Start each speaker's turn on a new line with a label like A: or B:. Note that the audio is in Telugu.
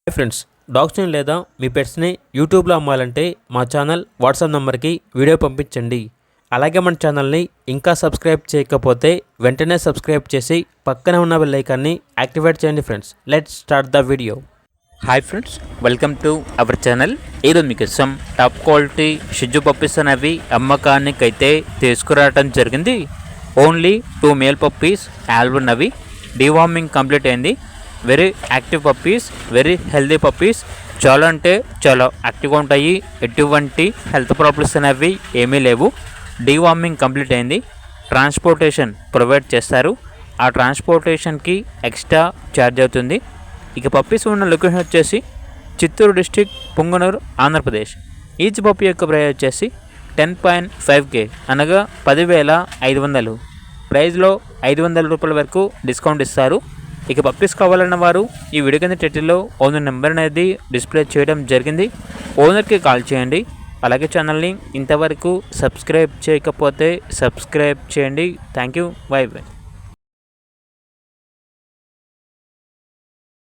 A: హాయ్ ఫ్రెండ్స్, డాగ్స్ని లేదా మీ పెట్స్ని యూట్యూబ్లో అమ్మాలంటే మా ఛానల్ వాట్సాప్ నెంబర్కి వీడియో పంపించండి. అలాగే మన ఛానల్ని ఇంకా సబ్స్క్రైబ్ చేయకపోతే వెంటనే సబ్స్క్రైబ్ చేసి పక్కనే ఉన్న బెల్ ఐకాన్ని యాక్టివేట్ చేయండి. Friends, let's start the video.
B: Hi friends, welcome to our channel. ఈరోజు మీకోసం టాప్ క్వాలిటీ షిజు పప్పీస్ అనేవి అమ్మకానికైతే తీసుకురావడం జరిగింది. ఓన్లీ 2 మేల్ పప్పీస్ ఉన్నవి. డీవార్మింగ్ కంప్లీట్ అయింది. Very active puppies, very healthy puppies. చాలా అంటే చాలా యాక్టివ్గా ఉంటాయి. ఎటువంటి హెల్త్ ప్రాబ్లమ్స్ అనేవి ఏమీ లేవు. డీవార్మింగ్ కంప్లీట్ అయింది. ట్రాన్స్పోర్టేషన్ ప్రొవైడ్ చేస్తారు. ఆ ట్రాన్స్పోర్టేషన్కి ఎక్స్ట్రా ఛార్జ్ అవుతుంది. ఇక పప్పీస్ ఉన్న లొకేషన్ వచ్చేసి Chittoor district, Punganur, Andhra Pradesh. Each puppy యొక్క ప్రైస్ వచ్చేసి 10.5K అనగా 10,500. ప్రైస్లో 500 రూపాయల వరకు డిస్కౌంట్ ఇస్తారు. ఇక పప్పీస్ కావాలన్న వారు ఈ వీడియో కింద టైటిల్లో ఓనర్ నెంబర్ అనేది డిస్ప్లే చేయడం జరిగింది. ఓనర్కి కాల్ చేయండి. అలాగే ఛానల్ని ఇంతవరకు సబ్స్క్రైబ్ చేయకపోతే సబ్స్క్రైబ్ చేయండి. Thank you. By by.